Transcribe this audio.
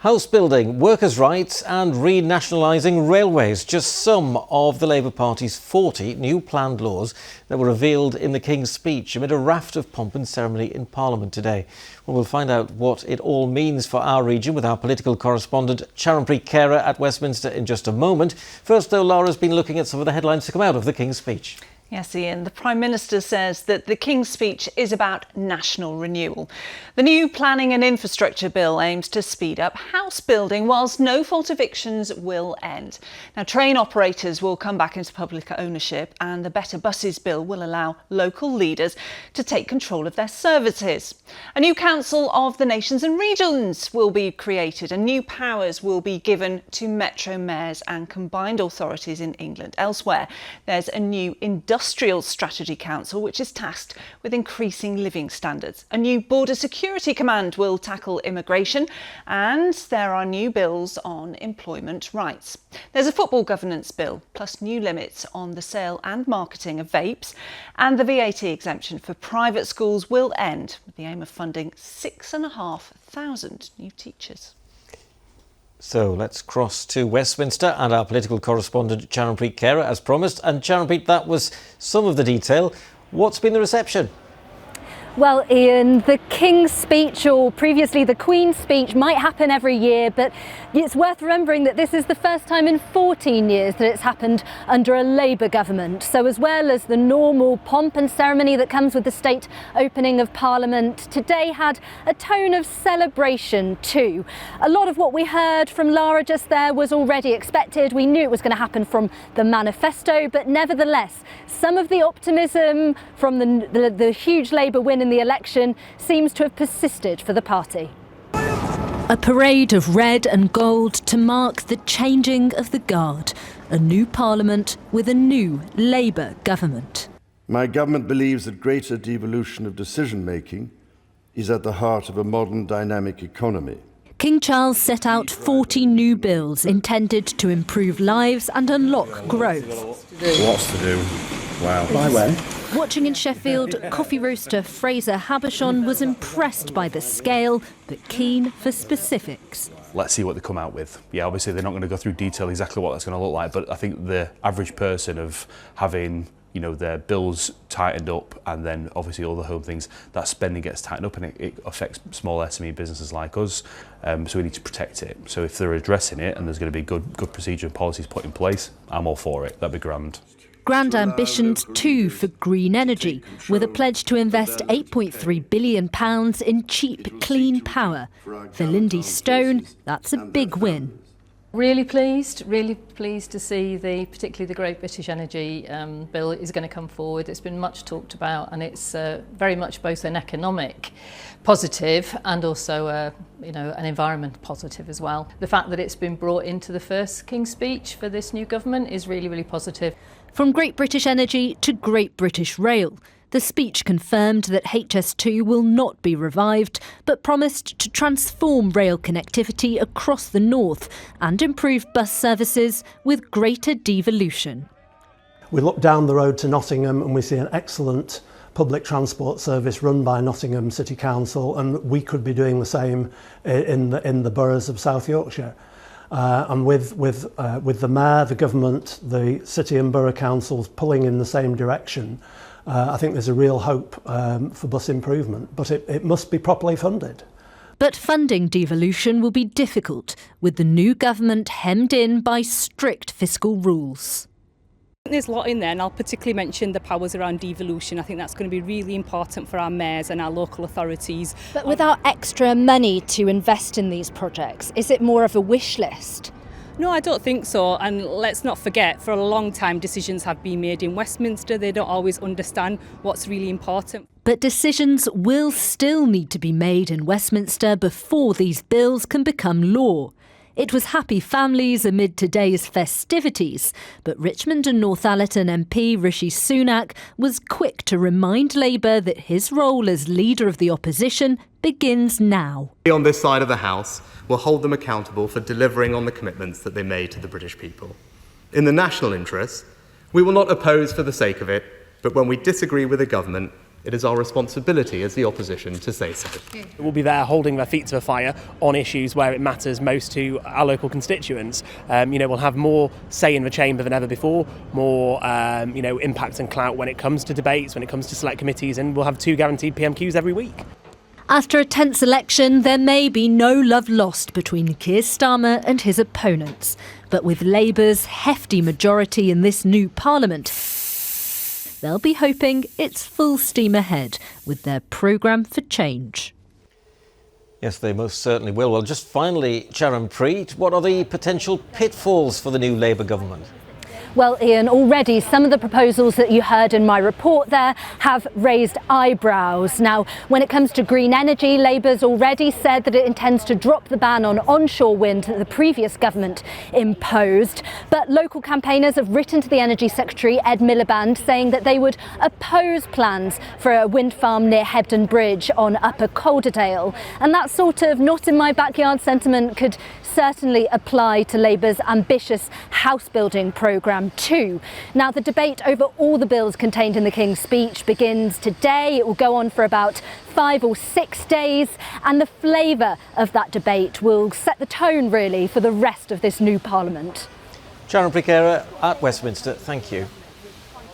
House building, workers' rights and renationalising railways, just some of the Labour Party's 40 new planned laws that were revealed in the King's speech amid a raft of pomp and ceremony in Parliament today. Well, we'll find out what it all means for our region with our political correspondent Charanpreet Kera at Westminster in just a moment. First though, Laura's been looking at some of the headlines to come out of the King's speech. Yes, Ian, the Prime Minister says that the King's speech is about national renewal. The new Planning and Infrastructure Bill aims to speed up house building whilst no-fault evictions will end. Now, train operators will come back into public ownership and the Better Buses Bill will allow local leaders to take control of their services. A new Council of the Nations and Regions will be created and new powers will be given to metro mayors and combined authorities in England. Elsewhere, there's a new Industrial Strategy Council, which is tasked with increasing living standards. A new Border Security Command will tackle immigration, and there are new bills on employment rights. There's a football governance bill, plus new limits on the sale and marketing of vapes, and the VAT exemption for private schools will end with the aim of funding 6,500 new teachers. So let's cross to Westminster and our political correspondent Charanpreet Kera as promised. And Charanpreet, that was some of the detail. What's been the reception? Well, Ian, the King's speech, or previously the Queen's speech, might happen every year, but it's worth remembering that this is the first time in 14 years that it's happened under a Labour government. So as well as the normal pomp and ceremony that comes with the state opening of Parliament, today had a tone of celebration too. A lot of what we heard from Lara just there was already expected. We knew it was going to happen from the manifesto, but nevertheless, some of the optimism from the huge Labour win in the election seems to have persisted for the party. A parade of red and gold to mark the changing of the guard. A new parliament with a new Labour government. My government believes that greater devolution of decision-making is at the heart of a modern dynamic economy. King Charles set out 40 new bills intended to improve lives and unlock growth. Lots to do. Wow. By when? Watching in Sheffield, coffee roaster Fraser Habershon was impressed by the scale, but keen for specifics. Let's see what they come out with. Yeah, obviously they're not going to go through detail exactly what that's going to look like, but I think the average person of having, you know, their bills tightened up and then obviously all the home things, that spending gets tightened up and it affects small SME businesses like us. So we need to protect it. So if they're addressing it and there's going to be good procedure and policies put in place, I'm all for it. That'd be grand. Grand ambitions too for green energy, with a pledge to invest £8.3 billion in cheap, clean power. For Lindy Stone, that's a big win. Really pleased to see particularly the Great British Energy Bill is going to come forward. It's been much talked about and it's very much both an economic positive and also an environment positive as well. The fact that it's been brought into the first King's speech for this new government is really, really positive. From Great British Energy to Great British Rail, the speech confirmed that HS2 will not be revived, but promised to transform rail connectivity across the north and improve bus services with greater devolution. We look down the road to Nottingham and we see an excellent public transport service run by Nottingham City Council, and we could be doing the same in the boroughs of South Yorkshire. And with the Mayor, the government, the City and Borough Councils pulling in the same direction, I think there's a real hope for bus improvement, but it must be properly funded. But funding devolution will be difficult, with the new government hemmed in by strict fiscal rules. There's a lot in there, and I'll particularly mention the powers around devolution. I think that's going to be really important for our mayors and our local authorities. But without extra money to invest in these projects, is it more of a wish list? No, I don't think so. And let's not forget, for a long time, decisions have been made in Westminster. They don't always understand what's really important. But decisions will still need to be made in Westminster before these bills can become law. It was happy families amid today's festivities, but Richmond and Northallerton MP Rishi Sunak was quick to remind Labour that his role as leader of the opposition begins now. On this side of the House, will hold them accountable for delivering on the commitments that they made to the British people. In the national interest, we will not oppose for the sake of it, but when we disagree with a government, It is our responsibility as the opposition to say so. We'll be there holding their feet to the fire on issues where it matters most to our local constituents. We'll have more say in the chamber than ever before, more impact and clout when it comes to debates, when it comes to select committees, and we'll have 2 guaranteed PMQs every week. After a tense election, there may be no love lost between Keir Starmer and his opponents. But with Labour's hefty majority in this new parliament, they'll be hoping it's full steam ahead with their programme for change. Yes, they most certainly will. Well, just finally, Sharon Preet, what are the potential pitfalls for the new Labour government? Well, Ian, already some of the proposals that you heard in my report there have raised eyebrows. Now, when it comes to green energy, Labour's already said that it intends to drop the ban on onshore wind that the previous government imposed. But local campaigners have written to the Energy Secretary, Ed Miliband, saying that they would oppose plans for a wind farm near Hebden Bridge on Upper Calderdale. And that sort of not in my backyard sentiment could certainly apply to Labour's ambitious house building programme too. Now, the debate over all the bills contained in the King's Speech begins today. It will go on for about 5 or 6 days, and the flavour of that debate will set the tone really for the rest of this new Parliament. Sharon Preet at Westminster, thank you.